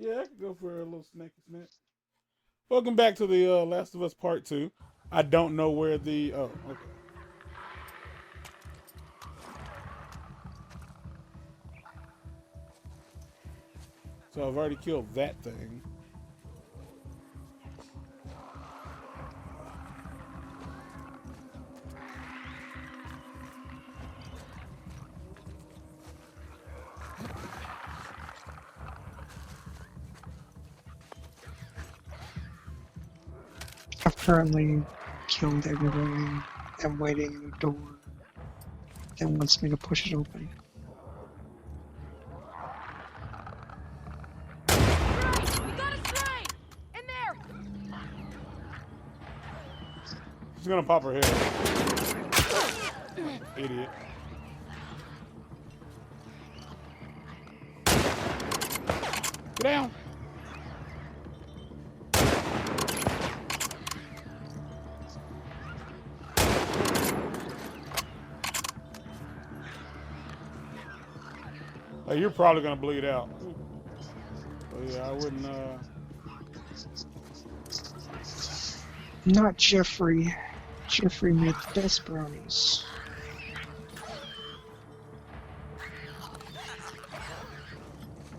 Yeah, I could go for a little snacky snack. Welcome back to the Last of Us Part 2. I don't know where the... Oh, okay. So I've already killed that thing. I've currently killed everybody. I'm waiting in the door that wants me to push it open. We got a stray! In there! She's gonna pop her head. Idiot. Get down. Like, you're probably gonna bleed out. So yeah, I wouldn't. Not Jeffrey. Jeffrey made the best brownies.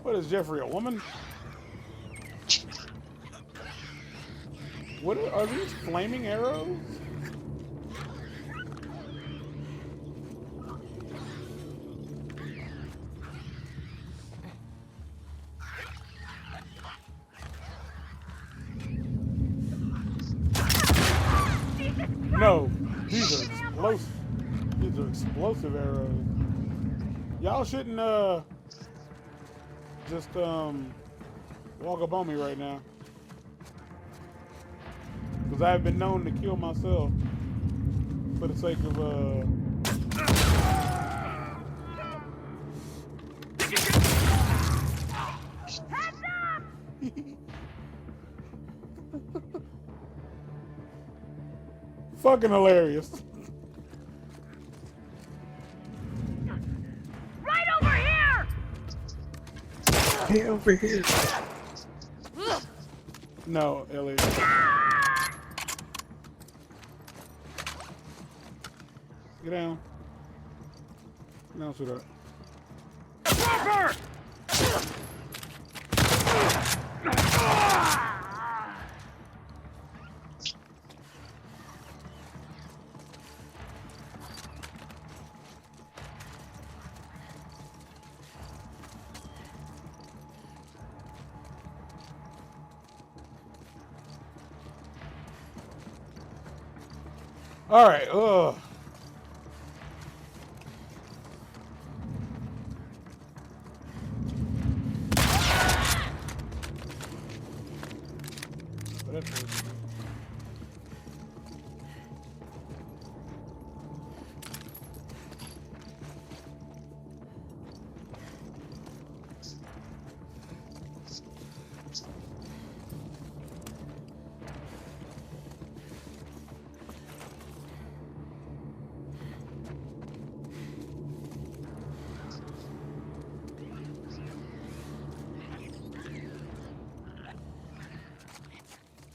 What is Jeffrey, a woman? What are these flaming arrows? No, these are explosive. These are explosive arrows. Y'all shouldn't just walk up on me right now, because I've been known to kill myself for the sake of Heads up! fucking hilarious. Right over here! Hey, over here. No, Elliot. Get down. Get down, sweetheart. Cover! All right. Ugh. But that's good.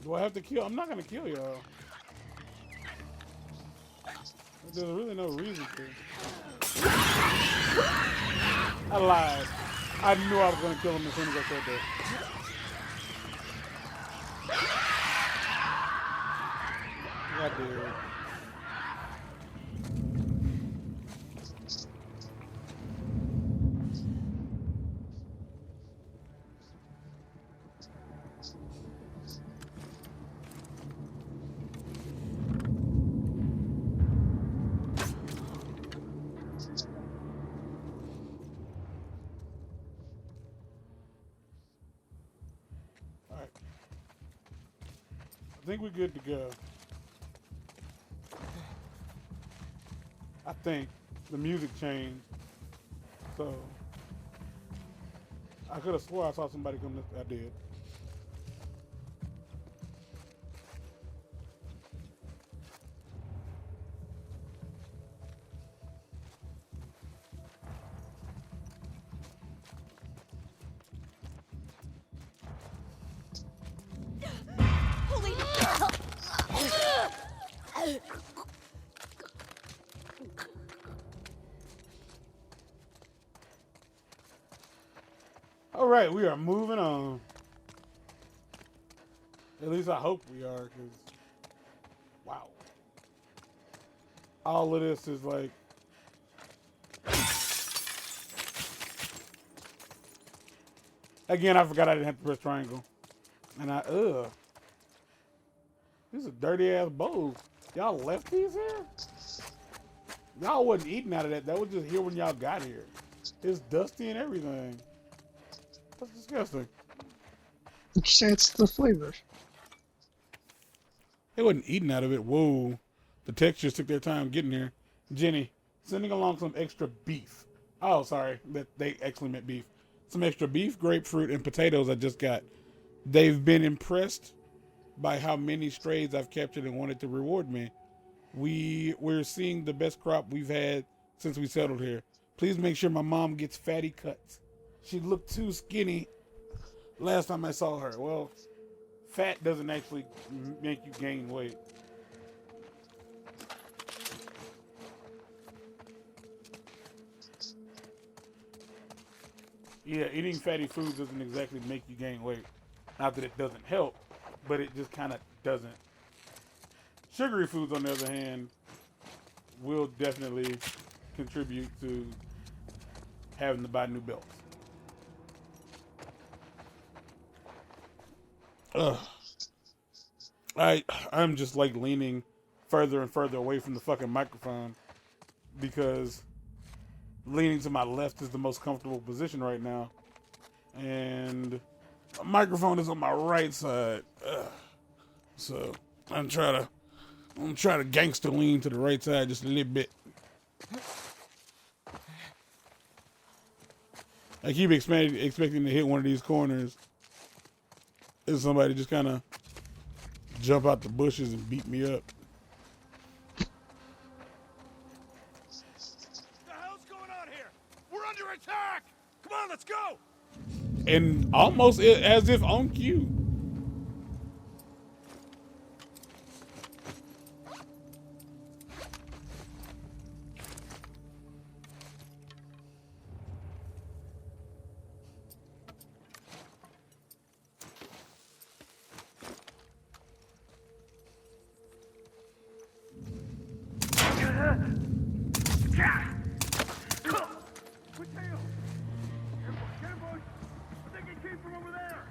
Do I have to kill? I'm not gonna kill y'all. There's really no reason to. I lied. I knew I was gonna kill him as soon as I said that. I did. Alright. I think we're good to go. I think the music changed. So I could have swore I saw somebody come this. I did. All right, we are moving on. At least I hope we are, because wow, all of this is like. Again, I forgot I didn't have to press triangle, and these are dirty ass bowls. Y'all left these here? Y'all wasn't eating out of that. That was just here when y'all got here. It's dusty and everything. That's disgusting. It's the flavor. They wasn't eating out of it. Whoa. The textures took their time getting here. Jenny, sending along some extra beef. Oh, sorry. They actually meant beef. Some extra beef, grapefruit, and potatoes I just got. They've been impressed by how many strays I've captured and wanted to reward me. We're seeing the best crop we've had since we settled here. Please make sure my mom gets fatty cuts. She looked too skinny last time I saw her. Well, fat doesn't actually make you gain weight. Yeah, eating fatty foods doesn't exactly make you gain weight. Not that it doesn't help, but it just kind of doesn't. Sugary foods, on the other hand, will definitely contribute to having to buy new belts. Ugh. I'm just like leaning further and further away from the fucking microphone because leaning to my left is the most comfortable position right now, and the microphone is on my right side. So I'm trying to gangster lean to the right side just a little bit. I keep expecting to hit one of these corners, and somebody just kind of jump out the bushes and beat me up. What the hell's going on here? We're under attack! Come on, let's go! And almost as if on cue. Potato! Careful! I think it came from over there!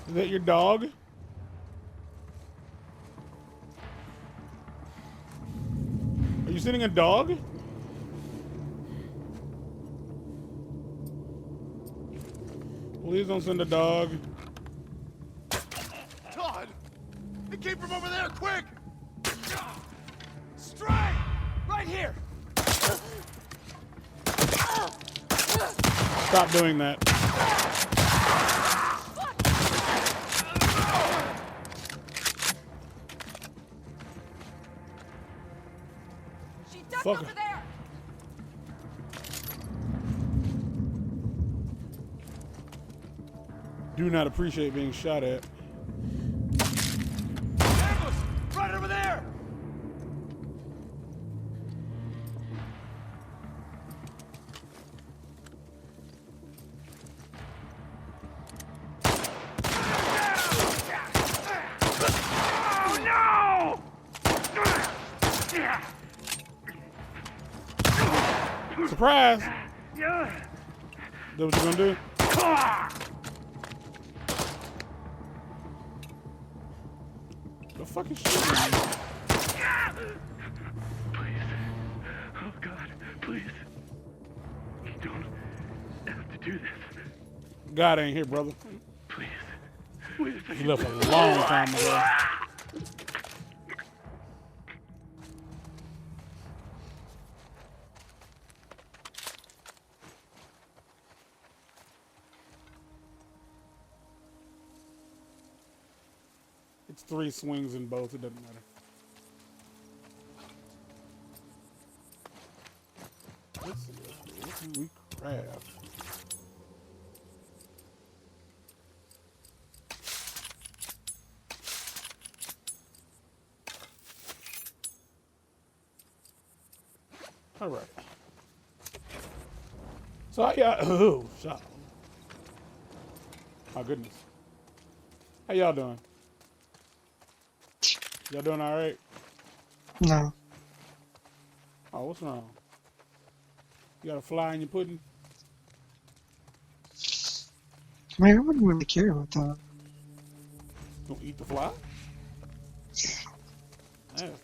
Is that your dog? Are you sending a dog? Please don't send a dog. God! It came from over there, quick! Stray! Right here! Stop doing that. She ducked Fuck over her. there! Do not appreciate being shot at. Ambush! Right over there! Oh no! Surprise! That what you gonna do? The fuck is shooting me? Please. Oh God, please. You don't have to do this. God ain't here, brother. Please. Wait a He second. left a long time ago. It's 3 swings in both. It doesn't matter. Let's see. What can we craft? All right. So yeah, oh, shot. My goodness. How y'all doing? Y'all doing all right? No. Oh, what's wrong? You got a fly in your pudding? I mean, I wouldn't really care about that. Gonna eat the fly? Nasty.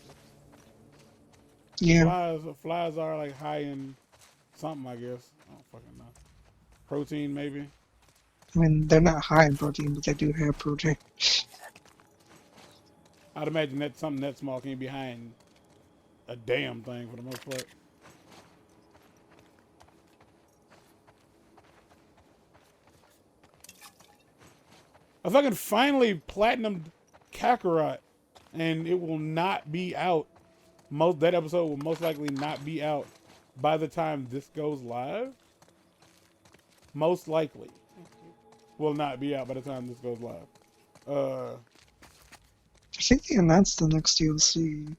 Yeah. Flies are like high in something, I guess. I don't fucking know. Protein, maybe. I mean, they're not high in protein, but they do have protein. I'd imagine that something that small can't be high in a damn thing for the most part. I fucking finally platinumed Kakarot, and it will not be out. That episode will most likely not be out by the time this goes live. Most likely will not be out by the time this goes live. I think they announced the next DLC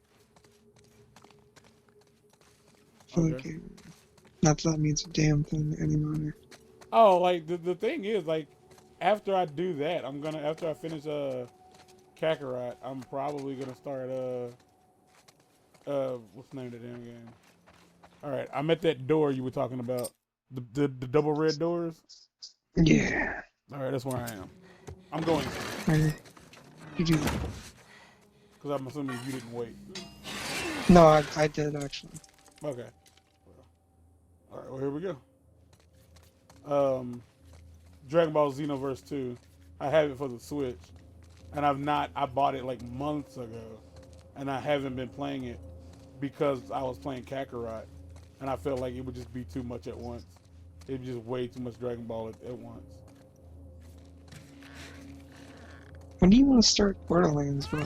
for the Okay. game. Not that that means a damn thing anymore. Oh, like the thing is, like, after I do that, after I finish Kakarot, I'm probably gonna start what's the name of the damn game? All right, I'm at that door you were talking about, the double red doors. Yeah. All right, that's where I am. I'm going Right. You do that. because I'm assuming you didn't wait. No, I did actually. Okay. All right, well here we go. Dragon Ball Xenoverse 2. I have it for the Switch, and I bought it like months ago, and I haven't been playing it because I was playing Kakarot, and I felt like it would just be too much at once. It'd be just way too much Dragon Ball at once. When do you want to start Borderlands, bro?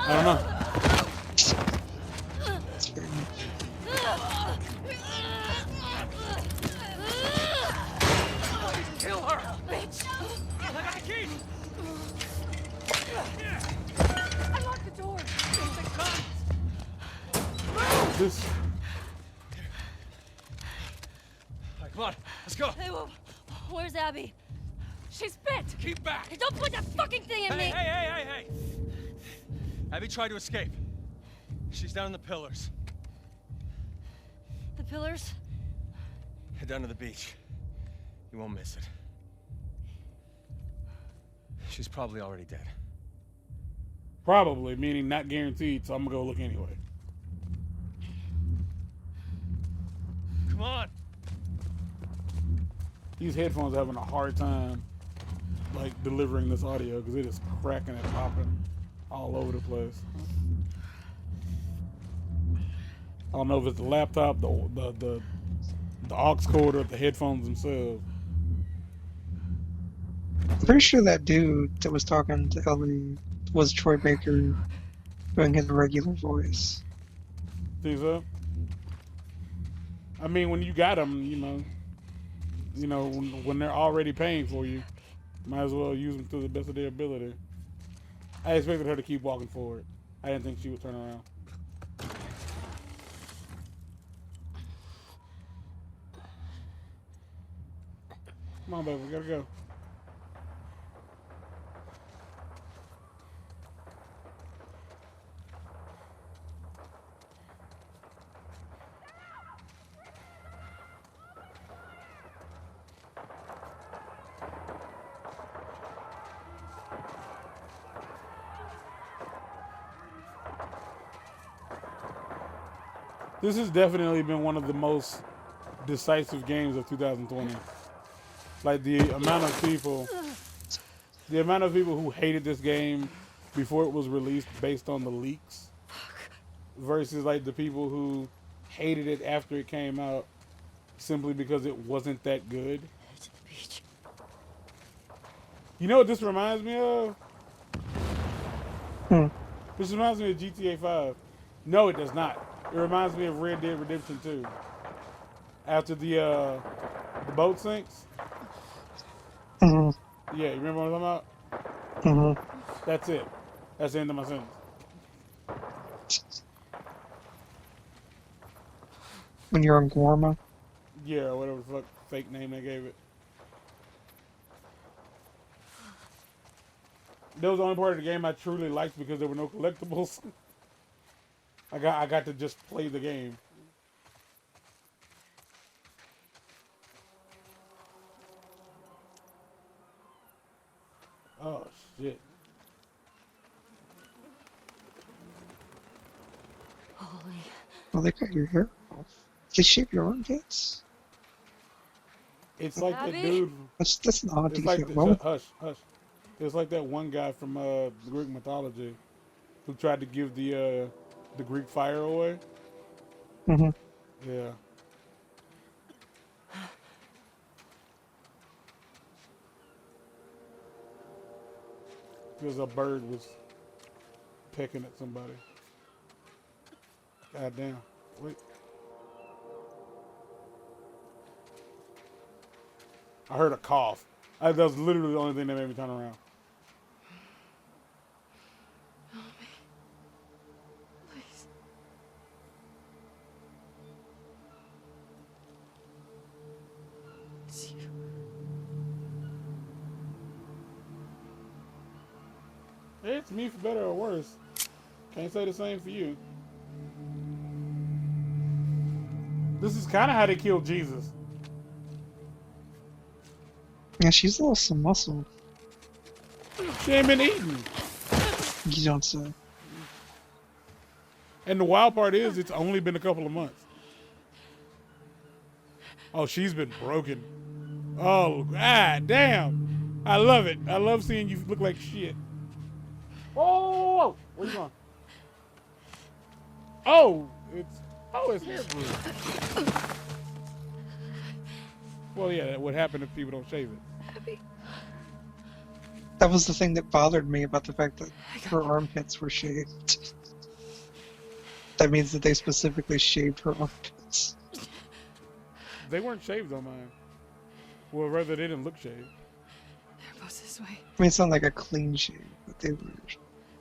I don't know. It's fair enough. Kill her! Bitch! I got the key! I locked the door. This. All right, come on, let's go. Hey, where's Abby? She's bit. Keep back. Hey, don't put that fucking thing in me. Hey! Abby tried to escape. She's down in the pillars. The pillars? Head down to the beach. You won't miss it. She's probably already dead. Probably, meaning not guaranteed, so I'm gonna go look anyway. Come on. These headphones are having a hard time, like, delivering this audio because it is cracking and popping all over the place. I don't know if it's the laptop, the aux cord, or the headphones themselves. I'm pretty sure that dude that was talking to Ellie was Troy Baker doing his regular voice. Think so? I mean, when you got them, when they're already paying for you, might as well use them to the best of their ability. I expected her to keep walking forward. I didn't think she would turn around. Come on, baby, we gotta go. This has definitely been one of the most decisive games of 2020. Like the amount of people who hated this game before it was released based on the leaks versus like the people who hated it after it came out simply because it wasn't that good. To the beach. You know what this reminds me of? Hmm. This reminds me of GTA 5. No, it does not. It reminds me of Red Dead Redemption 2. After the boat sinks. Mm-hmm. Yeah, you remember what I'm talking about? Mm-hmm. That's it. That's the end of my sentence. When you're on Gorma. Yeah, or whatever the fuck fake name they gave it. That was the only part of the game I truly liked because there were no collectibles. I got to just play the game. Oh shit. Holy. Well, they cut your hair off. They shave your armpits? It's like that Abby? dude. That's an odd It's like detail. Well, hush, hush. It's like that one guy from the Greek mythology who tried to give the Greek fire away. mm-hmm. Yeah. Because a bird was pecking at somebody. God damn. Wait. I heard a cough. That was literally the only thing that made me turn around. Please. It's you. It's me for better or worse. Can't say the same for you. This is kind of how they killed Jesus. Yeah, she's lost some muscle. She ain't been eating. You don't say. And the wild part is, it's only been a couple of months. Oh, she's been broken. Oh, god damn. I love it. I love seeing you look like shit. Oh, where you going? Oh, it's hair bruise. Well, yeah, that would happen if people don't shave it. Abby. That was the thing that bothered me about the fact that her armpits were shaved. That means that they specifically shaved her armpits. They weren't shaved on mine. Well, rather, they didn't look shaved. They're both this way. I mean, it's not like a clean shave, but they were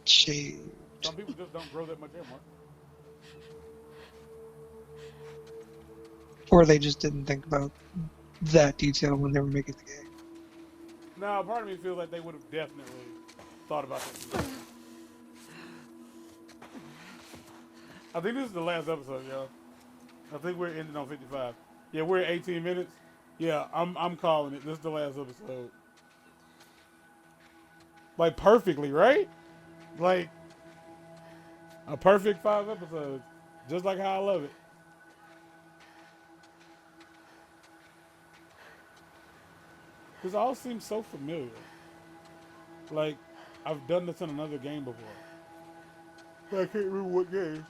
shaved. Some people just don't grow that much hair, Mark. Or they just didn't think about that detail when they were making the game. No, part of me feels like they would have definitely thought about this. I think this is the last episode, y'all. I think we're ending on 55. Yeah, we're at 18 minutes. Yeah, I'm calling it. This is the last episode. Like perfectly, right? Like a perfect 5 episodes. Just like how I love it. This all seems so familiar. Like, I've done this in another game before. But I can't remember what game.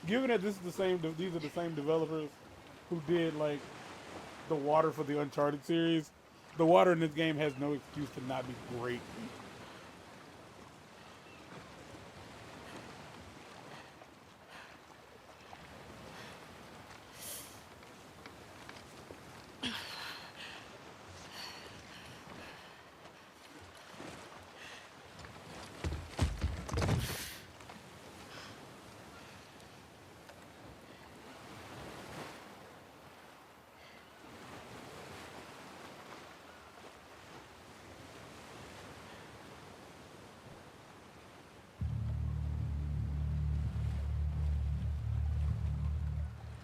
Given that this is these are the same developers who did like the water for the Uncharted series, the water in this game has no excuse to not be great.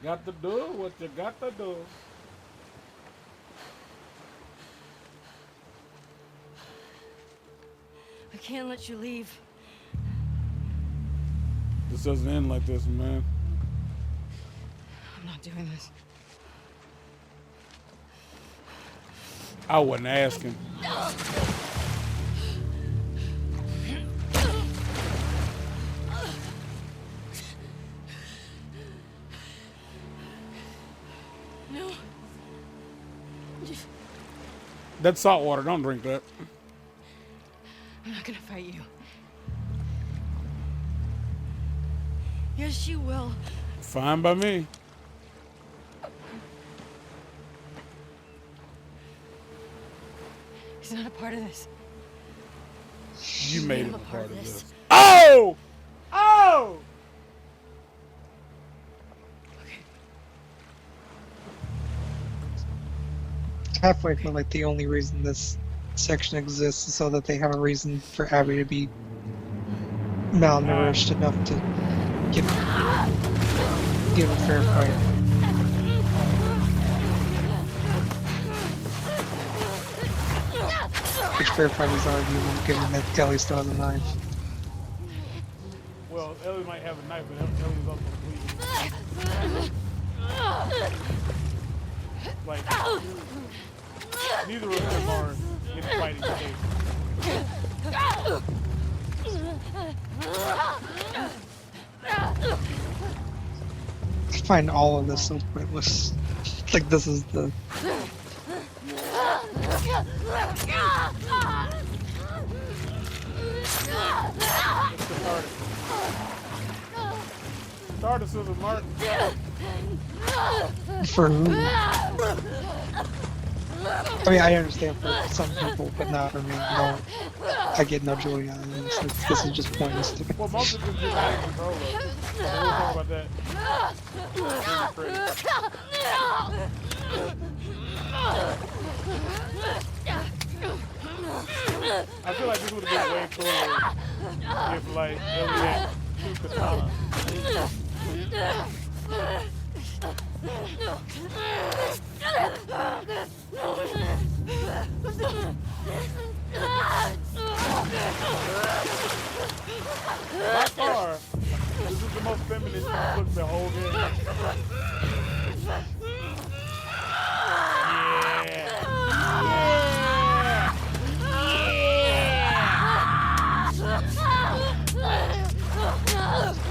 Got to do what you got to do. I can't let you leave. This doesn't end like this, man. I'm not doing this. I wasn't asking. No. That's salt water. Don't drink that. I'm not gonna fight you. Yes, you will. Fine by me. He's not a part of this. You made him I'm a part of this. this. Oh! Oh! Halfway feel like the only reason this section exists is so that they have a reason for Abby to be malnourished enough to give a fair fight. Which fair fight is arguable given that Ellie still has a knife. Well, Ellie might have a knife, but Ellie's also bleeding. Like, neither of them are in fighting shape. I find all of this so pointless. Like this is the It's cathartic. Catharticism, Mark. for who? I mean, I understand for some people, but not for me. No, I get no joy out of this. This is just pointless to me. Well, most of it's just out of control, though. We'll talk about that. I feel like this would have been way cooler if, like, Ellie had two katanas. By far, this is the most feminine she's looked the whole game.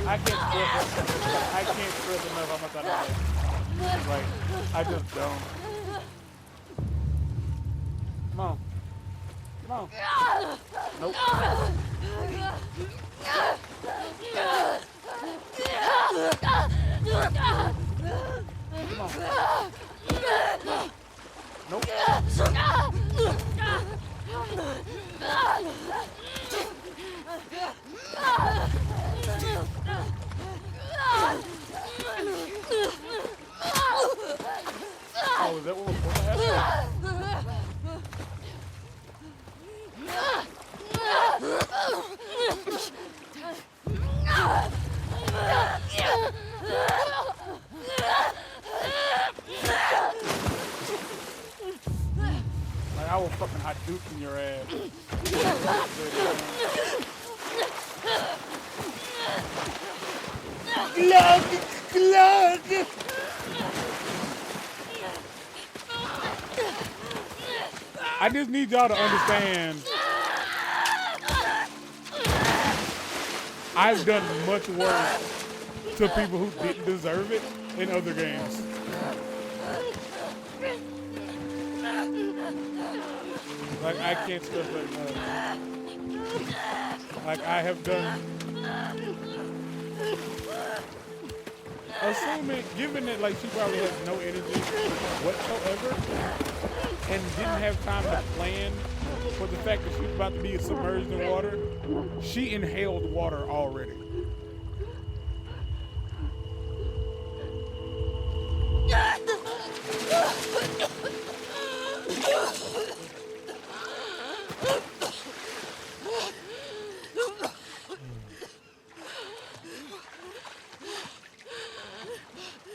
I can't stress enough how much I like. Like, I just don't. Come on. Come on. Nope. Come on. Nope. Oh, is that what was supposed to happen? Like, I will fucking hot duke in your ass. Glug! I just need y'all to understand. I've done much worse to people who didn't deserve it in other games. Like, I can't stress that enough. Like, I have done. Assuming, given that, like, she probably has no energy whatsoever and didn't have time to plan for the fact that she was about to be submerged in water, she inhaled water already.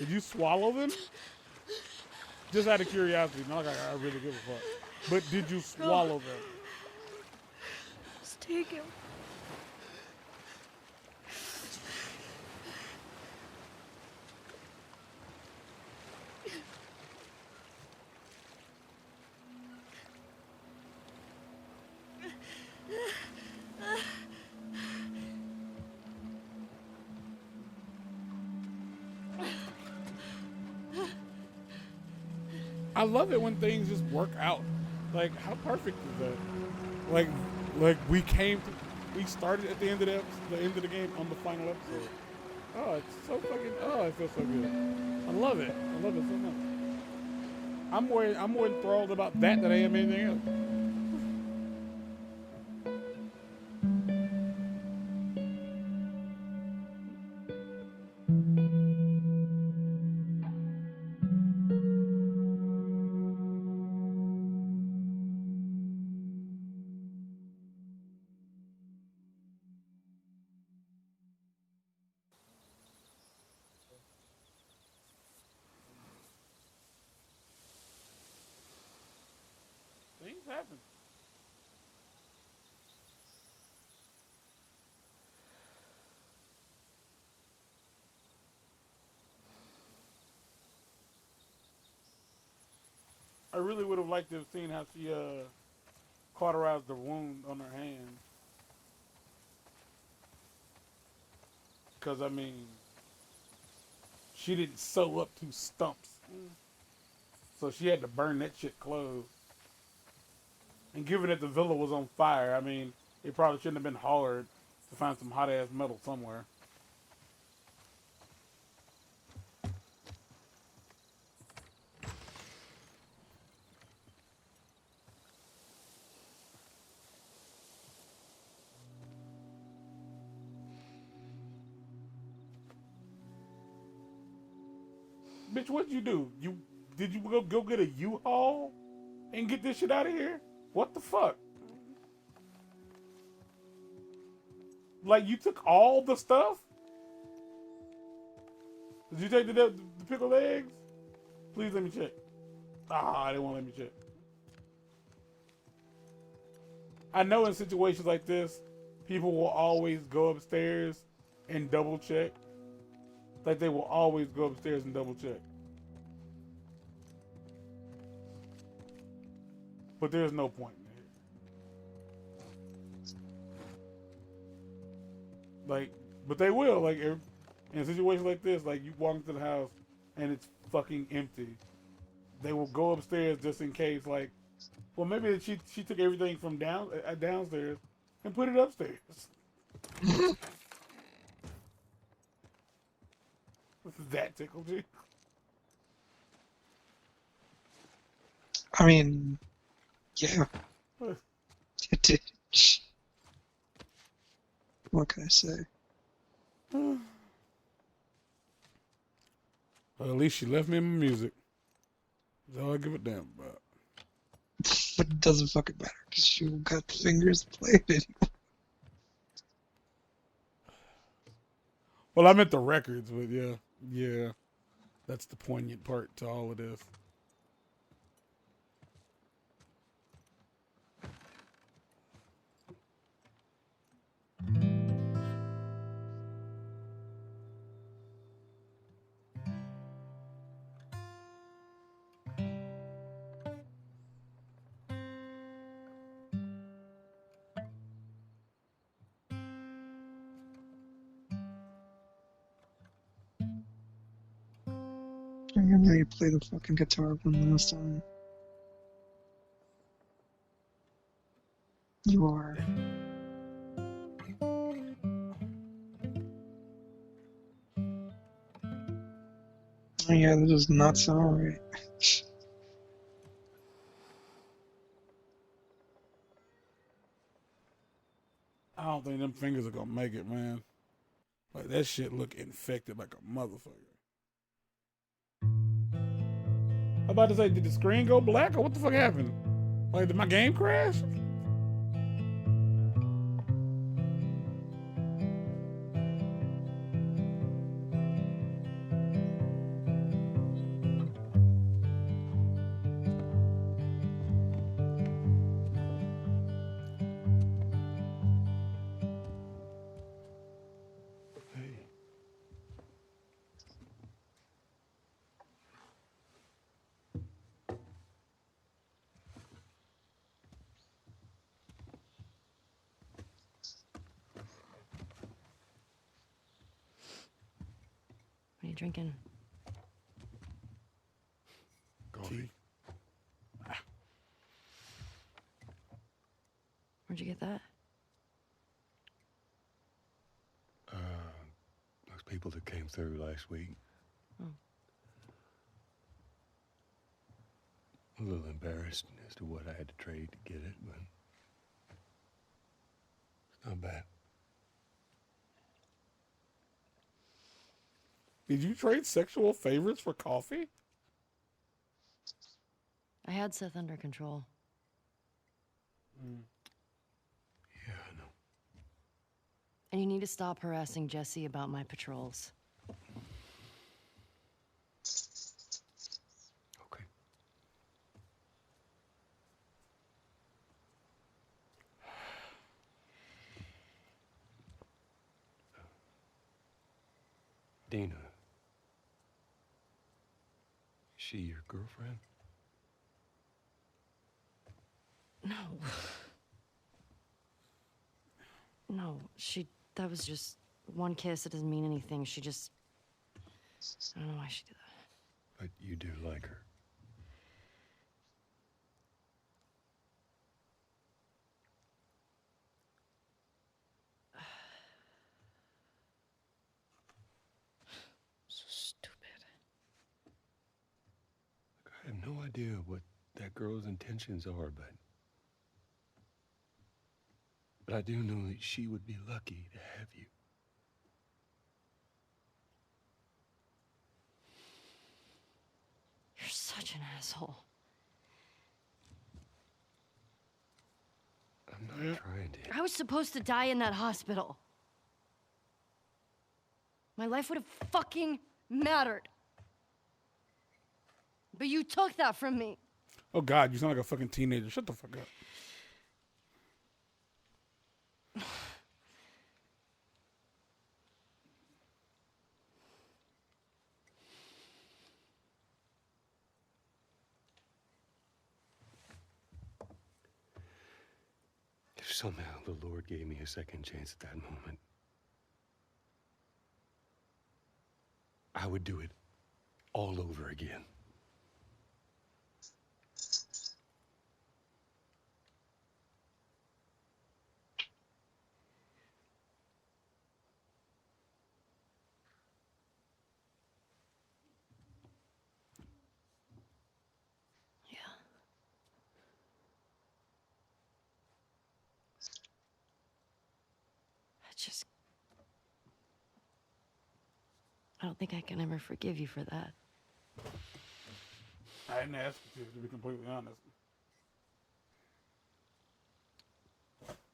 Did you swallow them? Just out of curiosity, not like I really give a fuck. But did you swallow them? Just take him. I I love it when things just work out. Like, how perfect is that? Like we started at the end of the game on the final episode. Oh, it's so fucking. Oh, it feels so good. I love it. I love it so much. I'm more enthralled about that than I am anything else. Things happen. I really would have liked to have seen how she cauterized the wound on her hand. Because, I mean, she didn't sew up 2 stumps. So she had to burn that shit closed. And given that the villa was on fire, I mean, it probably shouldn't have been hard to find some hot ass metal somewhere. Bitch, what'd you do? Did you go get a U-Haul and get this shit out of here? What the fuck? Like, you took all the stuff? Did you take the pickled eggs? Please let me check. Ah, they won't let me check. I know in situations like this, people will always go upstairs and double check. Like, they will always go upstairs and double check. But there's no point in it. Like, but they will. Like, in a situation like this, like, you walk into the house and it's fucking empty. They will go upstairs just in case, like, well, maybe she took everything from downstairs and put it upstairs. That tickled you? I mean, yeah, it did. What can I say? Well, at least she left me my music. That's all I give a damn about. But it doesn't fucking matter because you got the fingers to play it anymore. Well, I meant the records, but yeah, that's the poignant part to all of this. I'm gonna let you play the fucking guitar one last time. You are. Oh yeah, that does not sound right. I don't think them fingers are gonna make it, man. Like, that shit look infected like a motherfucker. I'm about to say, did the screen go black or what the fuck happened? Like, did my game crash? What are you drinking? Coffee. Where'd you get that? Those people that came through last week. Oh. A little embarrassed as to what I had to trade to get it, but it's not bad. Did you trade sexual favors for coffee? I had Seth under control. Yeah, I know. And you need to stop harassing Jesse about my patrols. Okay. Dina. Is she your girlfriend? No. No, that was just one kiss. It doesn't mean anything. I don't know why she did that. But you do like her. So stupid. Look, I have no idea what that girl's intentions are, but I do know that she would be lucky to have you. You're such an asshole. I'm not trying to. I was supposed to die in that hospital. My life would have fucking mattered. But you took that from me. Oh God, you sound like a fucking teenager. Shut the fuck up. If somehow the Lord gave me a second chance at that moment, I would do it all over again. Yeah. I don't think I can ever forgive you for that. I didn't ask you to be completely honest.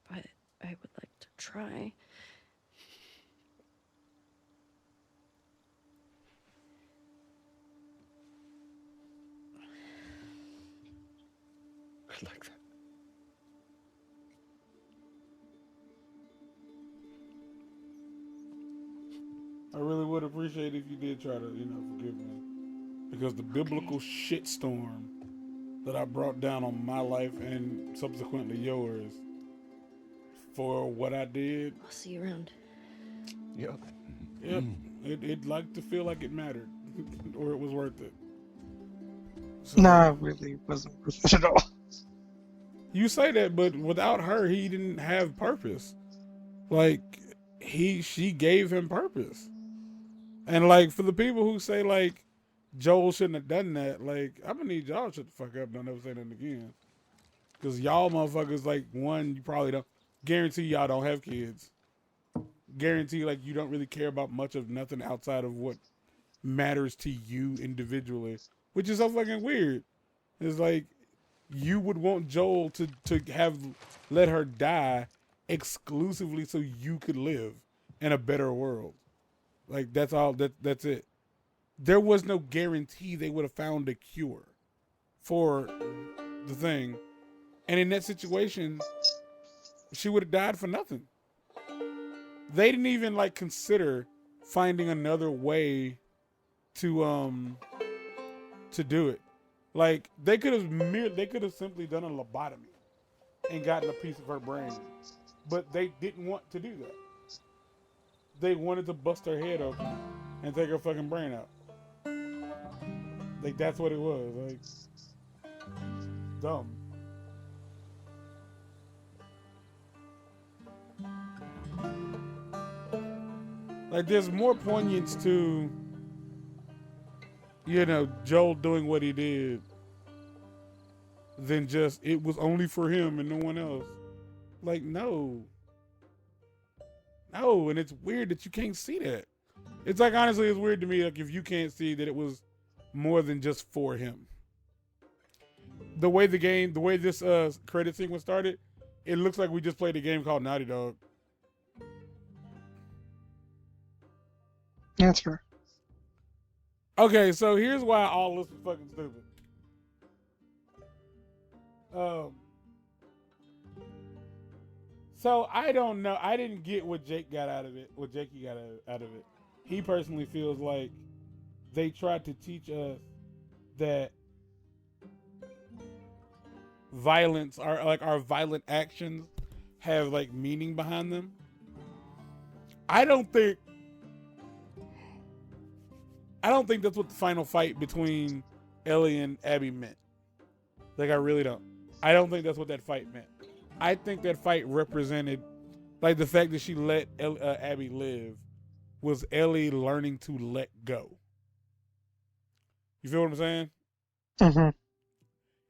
But I would like to try. I'd like that. I really would appreciate if you did try to, forgive me. Because the biblical shitstorm that I brought down on my life and subsequently yours for what I did. I'll see you around. Yep. Yep. It'd like to feel like it mattered or it was worth it. So, Nah, it really wasn't worth it at all. you say that, but without her, he didn't have purpose. Like, she gave him purpose. And like, for the people who say like, Joel shouldn't have done that, like, I'm gonna need y'all to shut the fuck up. Don't ever say that again. Because y'all motherfuckers, like, one, you probably don't, guarantee y'all don't have kids. Guarantee, like, you don't really care about much of nothing outside of what matters to you individually. Which is so fucking weird. It's like, you would want Joel to let her die exclusively so you could live in a better world. Like, that's all, that's it. There was no guarantee they would have found a cure for the thing. And in that situation, she would have died for nothing. They didn't even like consider finding another way to do it. Like, they could have simply done a lobotomy and gotten a piece of her brain. But they didn't want to do that. They wanted to bust her head open and take her fucking brain out. Like, that's what it was. Like, dumb. Like, there's more poignance to, Joel doing what he did than just it was only for him and no one else. Like, no. No, and it's weird that you can't see that. It's like, honestly, it's weird to me, like, if you can't see that it was more than just for him. The way this credit sequence started, it looks like we just played a game called Naughty Dog. Yeah, that's fair. Okay, so here's why all this is fucking stupid. So I don't know. I didn't get what Jake got out of it. What Jakey got out of it. He personally feels like they tried to teach us that violence, our violent actions, have like meaning behind them. I don't think that's what the final fight between Ellie and Abby meant. Like, I really don't. I don't think that's what that fight meant. I think that fight represented, like, the fact that she let Abby live was Ellie learning to let go. You feel what I'm saying? Mm-hmm.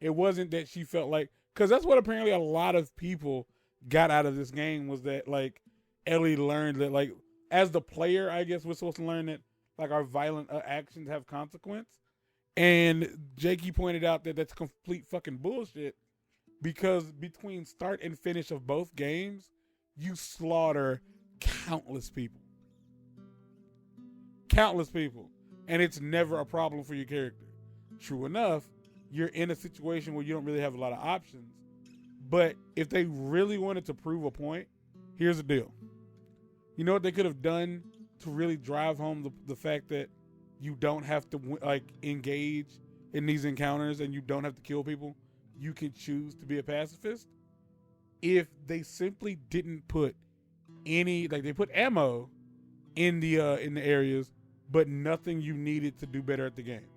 It wasn't that she felt like, because that's what apparently a lot of people got out of this game, was that, like, Ellie learned that, like, as the player, I guess we're supposed to learn that, like, our violent actions have consequence. And Jakey pointed out that that's complete fucking bullshit, because between start and finish of both games, you slaughter countless people. Countless people. And it's never a problem for your character. True enough, you're in a situation where you don't really have a lot of options. But if they really wanted to prove a point, here's the deal. You know what they could have done to really drive home the fact that you don't have to, like, engage in these encounters and you don't have to kill people? You can choose to be a pacifist. If they simply didn't put any, like, they put ammo in the areas, but nothing you needed to do better at the game.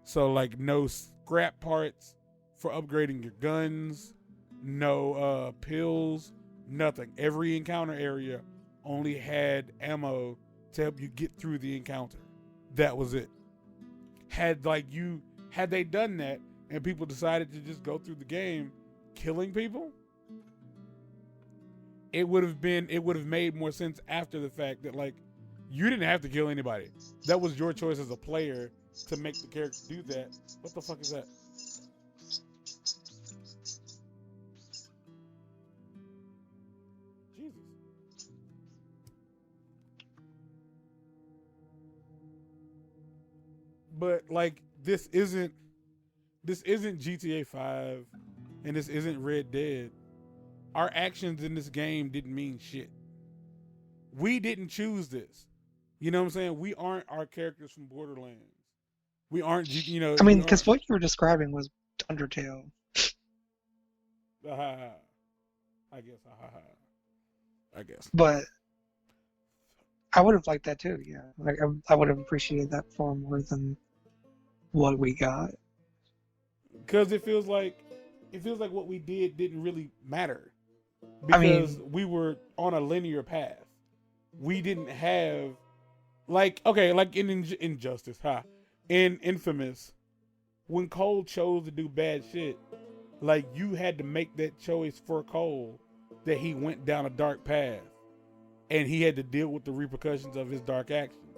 So, like, no scrap parts for upgrading your guns, no pills, nothing. Every encounter area only had ammo to help you get through the encounter. That was it. Had they done that and people decided to just go through the game killing people, it would have made more sense after the fact that, like, you didn't have to kill anybody. That was your choice as a player to make the character do that. What the fuck is that? Jesus. But, like, this isn't GTA 5 and this isn't Red Dead. Our actions in this game didn't mean shit. We didn't choose this. You know what I'm saying? We aren't our characters from Borderlands. We aren't, I mean, because what you were describing was Undertale. I guess. But I would have liked that too, yeah. Like, I would have appreciated that far more than what we got. Because it feels like what we did didn't really matter. Because we were on a linear path. We didn't have, like, okay, like in Injustice, in Infamous, when Cole chose to do bad shit, like, you had to make that choice for Cole that he went down a dark path and he had to deal with the repercussions of his dark actions.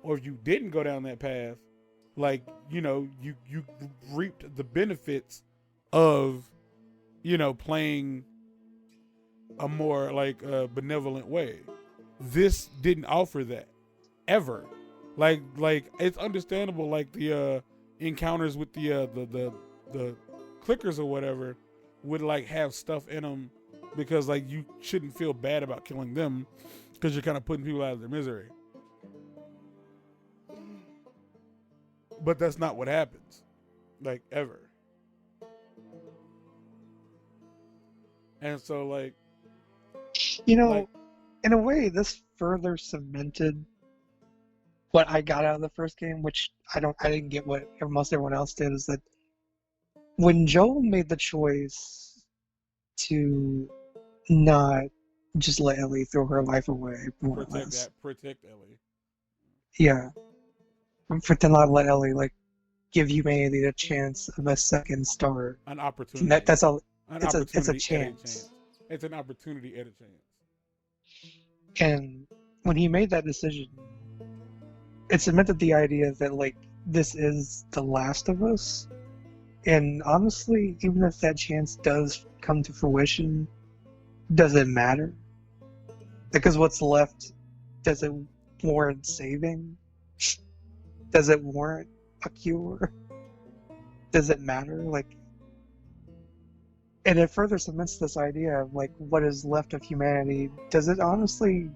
Or if you didn't go down that path, like, you reaped the benefits of, playing a more, like, benevolent way. This didn't offer that ever. Like it's understandable, like, the encounters with the clickers or whatever would, like, have stuff in them because, like, you shouldn't feel bad about killing them because you're kind of putting people out of their misery. But that's not what happens, like, ever. And so, like, in a way, this further cemented what I got out of the first game, which I didn't get what most everyone else did, is that when Joel made the choice to not just let Ellie throw her life away, more or less. Protect Ellie. Yeah. To not let Ellie, like, give humanity a chance of a second start. An And opportunity. that's all. An It's a opportunity at a chance. chance. It's an opportunity at a chance. And when he made that decision, it cemented the idea that, like, this is The Last of Us. And honestly, even if that chance does come to fruition, does it matter? Because what's left, does it warrant saving? Does it warrant a cure? Does it matter? Like, and it further cements this idea of, like, what is left of humanity. Does it honestly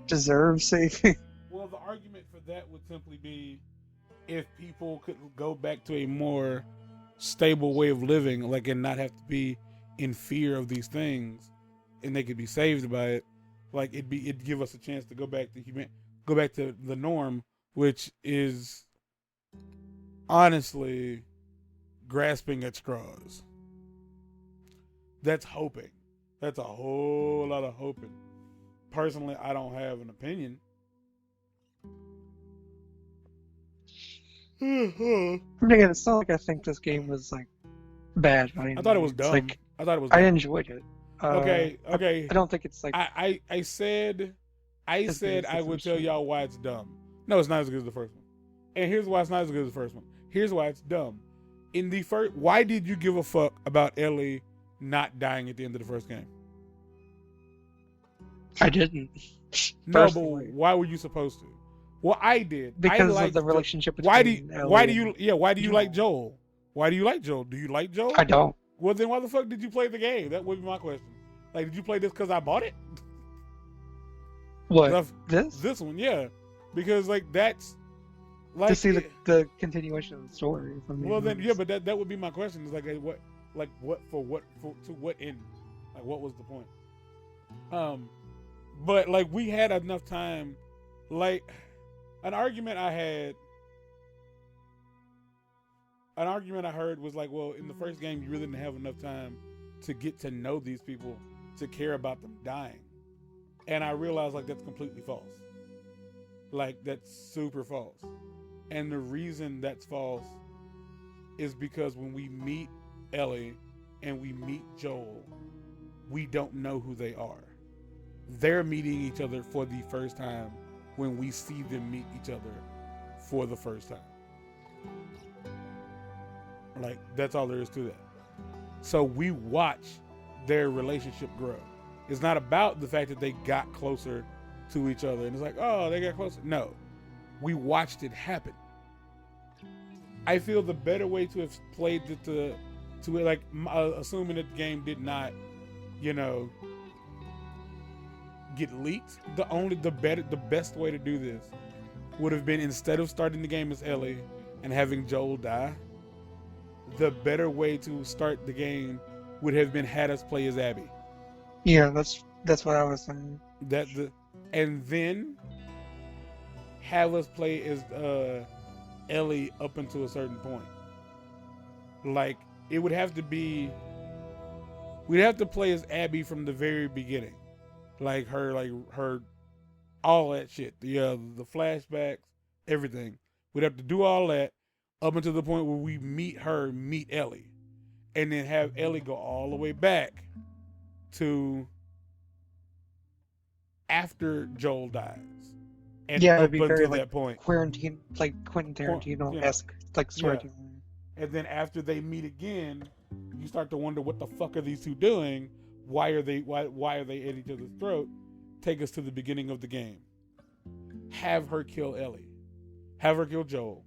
deserve saving? Well, the argument for that would simply be if people could go back to a more stable way of living, like, and not have to be in fear of these things, and they could be saved by it, like, it'd give us a chance to go back to the norm, which is honestly grasping at straws. That's hoping. That's a whole lot of hoping. Personally, I don't have an opinion. Again, it's not like I think this game was, like, bad. I thought it was dumb. Like, I thought it was I dumb. enjoyed it. Okay. I don't think it's like I said I as said good as I the would first tell one. y'all why it's dumb. No, it's not as good as the first one. And here's why it's not as good as the first one. Here's why it's dumb. In the first, why did you give a fuck about Ellie not dying at the end of the first game? I didn't. No, but Personally. why were you supposed to? Well, I did. Because I of the liked relationship between why do you, Ellie why do and you why do you like Joel. Joel? Why do you like Joel? Do you like Joel? I don't. Well, then why the fuck did you play the game? That would be my question. Like, did you play this because I bought it? What? This? This one, yeah, because like that's like To see the continuation of the story. If I'm being well, then honest. yeah, but that would be my question. Is like what to what end? Like, what was the point? But like we had enough time. Like an argument I heard was like, well, in the first game you really didn't have enough time to get to know these people to care about them dying. And I realized like that's completely false. Like that's super false. And the reason that's false is because when we meet Ellie and we meet Joel, we don't know who they are. They're meeting each other for the first time when we see them meet each other for the first time. Like, that's all there is to that. So we watch their relationship grow. It's not about the fact that they got closer to each other and it's like, oh, they got closer. No, we watched it happen. I feel the better way to have played it to like, assuming that the game did not, get leaked. The best way to do this would have been, instead of starting the game as Ellie and having Joel die, the better way to start the game would have been had us play as Abby. Yeah, that's what I was saying. And then have us play as Ellie up until a certain point. Like, it would have to be, we'd have to play as Abby from the very beginning. Like her, all that shit. The flashbacks, everything. We'd have to do all that up until the point where we meet Ellie. And then have Ellie go all the way back to after Joel dies. And Yeah, up it'd be until very that point. Quentin Tarantino-esque, like, storytelling. And then after they meet again, you start to wonder, what the fuck are these two doing? Why are they at each other's throat? Take us to the beginning of the game. Have her kill Ellie. Have her kill Joel.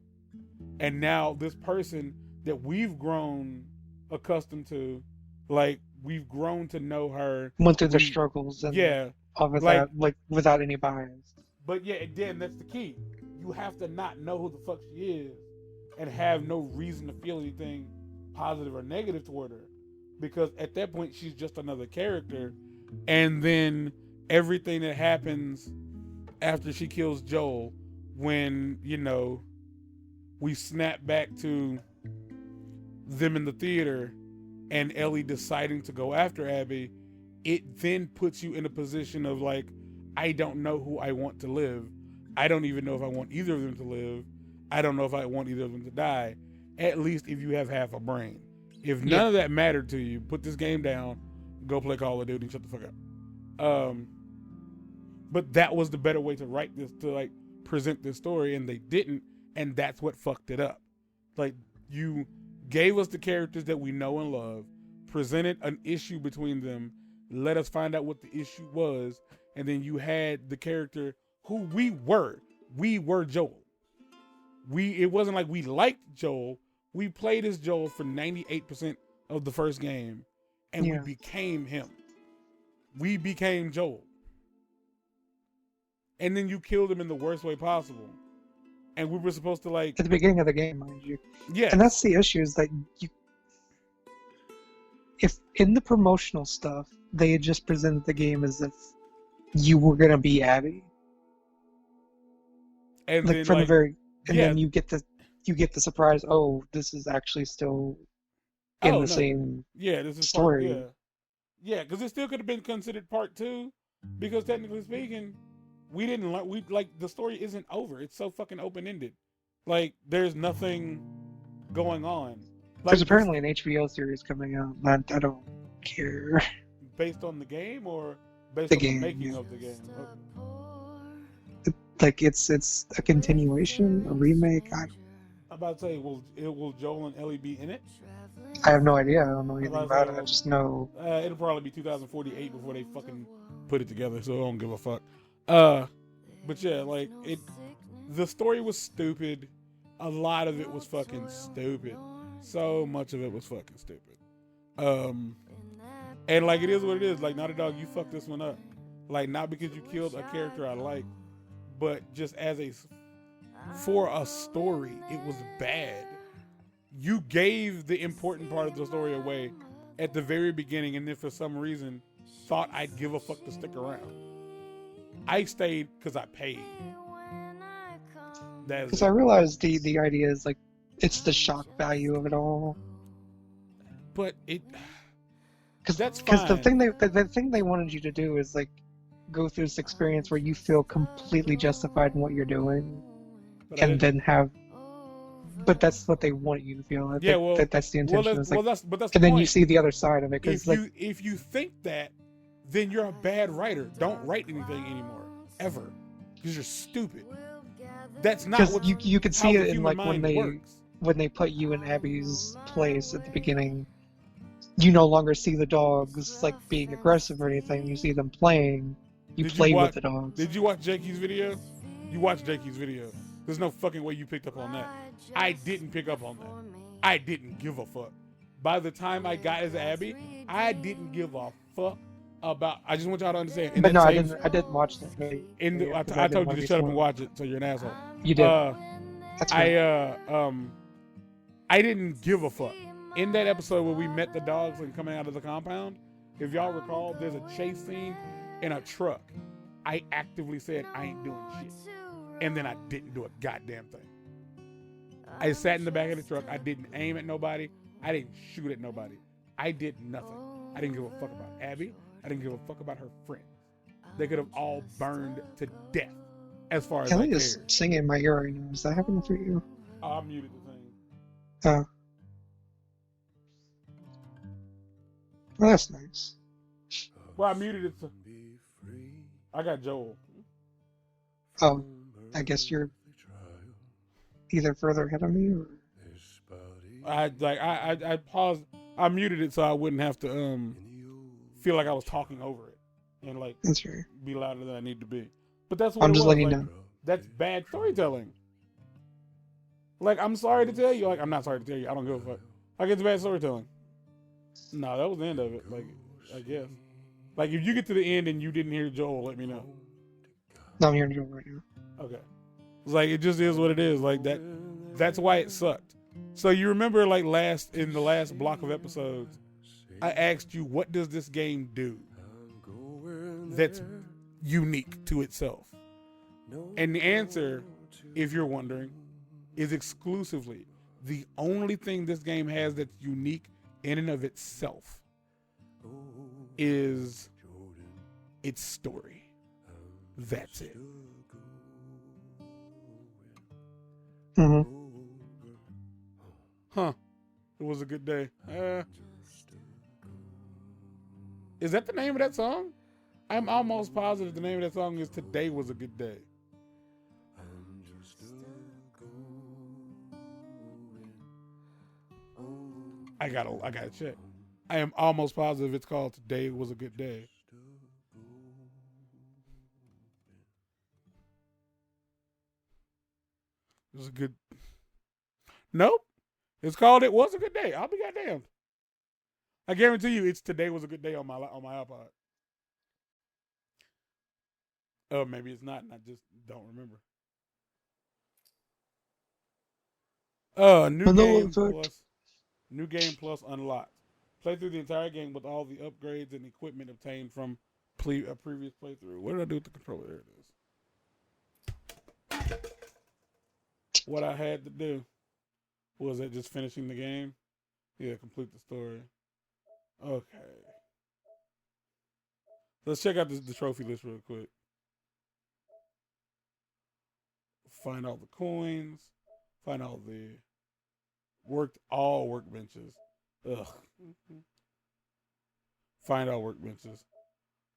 And now this person that we've grown accustomed to, like, we've grown to know her. Went through the struggles and all of that, like, without any bias. But yeah, again, that's the key. You have to not know who the fuck she is and have no reason to feel anything positive or negative toward her. Because at that point, she's just another character. And then everything that happens after she kills Joel, when, we snap back to them in the theater and Ellie deciding to go after Abby, it then puts you in a position of like, I don't know who I want to live. I don't even know if I want either of them to live. I don't know if I want either of them to die. At least if you have half a brain. If none of that mattered to you, put this game down, go play Call of Duty and shut the fuck up. But that was the better way to write this, to like present this story, and they didn't, and that's what fucked it up. Like, you gave us the characters that we know and love, presented an issue between them, let us find out what the issue was, and then you had the character who we were. We were Joel. It wasn't like we liked Joel. We played as Joel for 98% of the first game, and we became him. We became Joel. And then you killed him in the worst way possible. And we were supposed to like... At the beginning of the game, mind you. Yeah. And that's the issue, is that you... If in the promotional stuff, they had just presented the game as if you were going to be Abby. And like then, from like, the very... And then you get the surprise, oh, this is actually still in the same this is story. Yeah, because it still could have been considered part 2, because technically speaking, we didn't like the story isn't over. It's so fucking open-ended. Like, there's nothing going on. Like, There's apparently an HBO series coming out. I don't care. Based on the game or based The on game, the making of the game? Like, it's a continuation, a remake. I'm about to say, will Joel and Ellie be in it? I have no idea. I don't know anything about it. I just know... It'll probably be 2048 before they fucking put it together, so I don't give a fuck. But yeah, like, the story was stupid. A lot of it was fucking stupid. So much of it was fucking stupid. And like, it is what it is. Like, Naughty Dog, you fucked this one up. Like, not because you killed a character I like, but just for a story, it was bad. You gave the important part of the story away at the very beginning, and then for some reason thought I'd give a fuck to stick around. I stayed because I paid. Because I realized the idea is like, it's the shock value of it all. But Because fine. the thing they wanted you to do is like go through this experience where you feel completely justified in what you're doing, and then have. But that's what they want you to feel. I think that's the intention. That's and the then point. you see the other side of it. If you think that, then you're a bad writer. Don't write anything anymore, ever, because you're stupid. That's not what you could see it in like works. when they put you in Abby's place at the beginning. You no longer see the dogs like being aggressive or anything. You see them playing. You play with the dogs. Did you watch Jakey's video? You watched Jakey's video. There's no fucking way you picked up on that. I didn't pick up on that. I didn't give a fuck. By the time I got as Abby, I didn't give a fuck about. I just want y'all to understand. But no, I didn't watch that video. I told you to shut up and watch it, so you're an asshole. You did. That's right. I didn't give a fuck. In that episode where we met the dogs and coming out of the compound, if y'all recall, there's a chase scene in a truck. I actively said I ain't doing shit. And then I didn't do a goddamn thing. I sat in the back of the truck. I didn't aim at nobody. I didn't shoot at nobody. I did nothing. I didn't give a fuck about Abby. I didn't give a fuck about her friends. They could have all burned to death as far as Kelly I is cared. singing in my ear right now. Is that happening for you? Oh, I muted the thing. Oh. Well, that's nice. Well, I muted it. I got Joel. Oh, I guess you're either further ahead of me or... I paused. I muted it so I wouldn't have to feel like I was talking over it and like That's right. be louder than I need to be. But that's what I'm it just was. letting you Like, know. that's bad storytelling. Like, I'm sorry to tell you. Like, I'm not sorry to tell you. I don't give a fuck. Like, it's bad storytelling. No, that was the end of it. Like, I guess. Like, if you get to the end and you didn't hear Joel, let me know. No, I'm hearing you right now. Okay. It's like, it just is what it is. Like, that's why it sucked. So you remember, like, in the last block of episodes, I asked you, what does this game do that's unique to itself? And the answer, if you're wondering, is exclusively the only thing this game has that's unique in and of itself is It's story. That's it. Hmm. Huh. It was a good day. Is that the name of that song? I'm almost positive the name of that song is Today Was a Good Day. I gotta check. I am almost positive it's called Today Was a Good Day. It was a good. Nope. It's called It Was a Good Day. I'll be goddamned. I guarantee you, it's Today Was a Good Day on my iPod. Oh, maybe it's not, and I just don't remember. New game plus unlocked. Play through the entire game with all the upgrades and equipment obtained from a previous playthrough. What did I do with the controller? There it is. What I had to do was it just finishing the game? Yeah, complete the story. Okay. Let's check out the trophy list real quick. Find all the coins. Find all the workbenches. Ugh. Find all workbenches.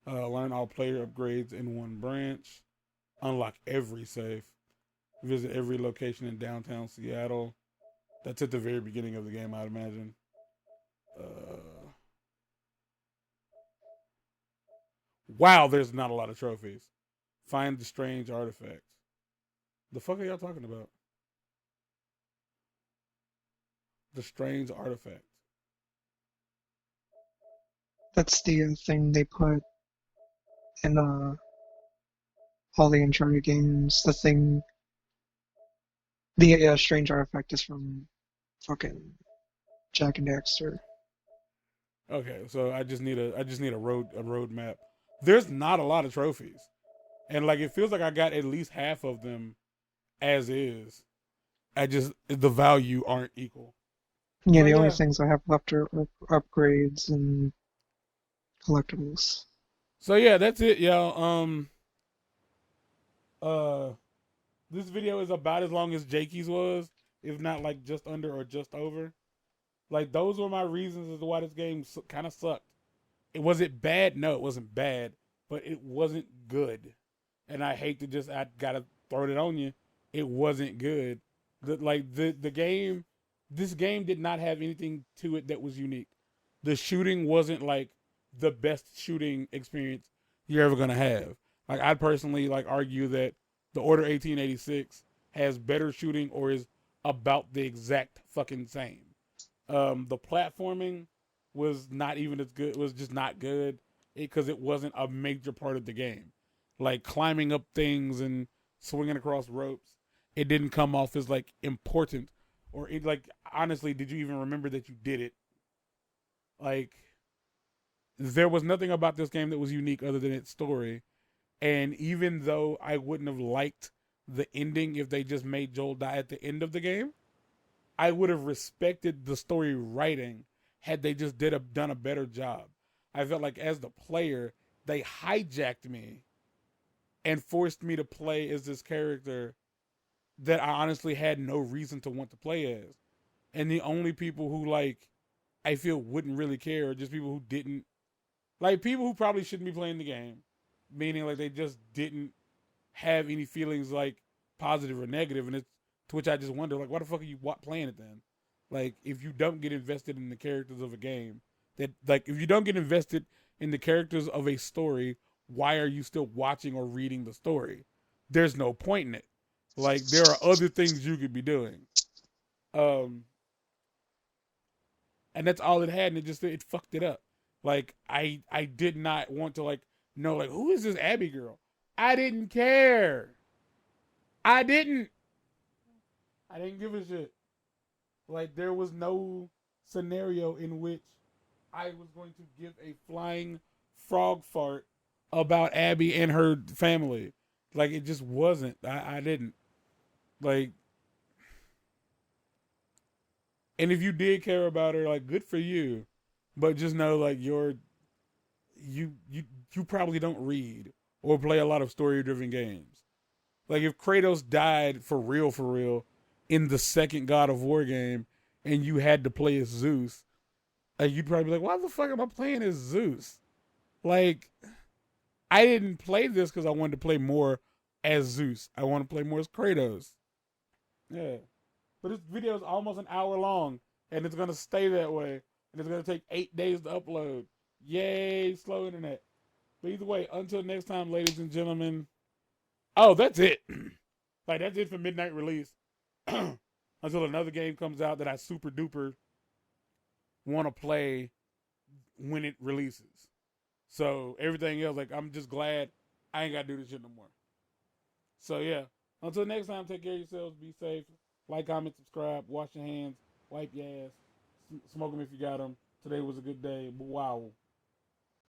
Learn all player upgrades in one branch. Unlock every safe. Visit every location in downtown Seattle. That's at the very beginning of the game, I'd imagine. Wow, there's not a lot of trophies. Find the strange artifact. The fuck are y'all talking about? The strange artifact. That's the thing they put in all the Uncharted games. The strange artifact is from fucking Jack and Daxter. Okay, so I just need a road map. There's not a lot of trophies, and like it feels like I got at least half of them as is. The value aren't equal. Yeah, So, the only yeah. things I have left are upgrades and collectibles. So yeah, that's it, y'all. This video is about as long as Jakey's was, if not like just under or just over. Like those were my reasons as to why this game kind of sucked. Was it bad? No, it wasn't bad, but it wasn't good. And I hate to I gotta throw it on you. It wasn't good. The game, this game did not have anything to it that was unique. The shooting wasn't like the best shooting experience you're ever gonna have. Like I'd personally like argue that the Order 1886 has better shooting or is about the exact fucking same. The platforming was not even as good. It was just not good because it wasn't a major part of the game. Like climbing up things and swinging across ropes, it didn't come off as like important or it like honestly, did you even remember that you did it? Like there was nothing about this game that was unique other than its story. And even though I wouldn't have liked the ending if they just made Joel die at the end of the game, I would have respected the story writing had they just done a better job. I felt like as the player, they hijacked me and forced me to play as this character that I honestly had no reason to want to play as. And the only people who like I feel wouldn't really care are just people who didn't like people who probably shouldn't be playing the game. Meaning like they just didn't have any feelings like positive or negative, and it's to which I just wonder like why the fuck are you playing it then? Like if you don't get invested in the characters of a game, that like if you don't get invested in the characters of a story, why are you still watching or reading the story? There's no point in it. Like there are other things you could be doing, and that's all it had, and it fucked it up. Like I did not want to like know like who is this Abby girl? I didn't care. I didn't give a shit. Like there was no scenario in which I was going to give a flying frog fart about Abby and her family. Like it just wasn't. I didn't. Like and if you did care about her, like good for you. But just know like you probably don't read or play a lot of story-driven games. Like if Kratos died for real in the second God of War game and you had to play as Zeus, you'd probably be like, why the fuck am I playing as Zeus? Like, I didn't play this because I wanted to play more as Zeus. I want to play more as Kratos. Yeah. But this video is almost an hour long, and it's going to stay that way. And it's going to take 8 days to upload. Yay, slow internet. But either way, until next time, ladies and gentlemen. Oh, that's it. Like, that's it for midnight release. Until another game comes out that I super duper want to play when it releases. So everything else, like, I'm just glad I ain't got to do this shit no more. So yeah, until next time, take care of yourselves, be safe, like, comment, subscribe, wash your hands, wipe your ass, smoke them if you got them. Today was a good day. Wow.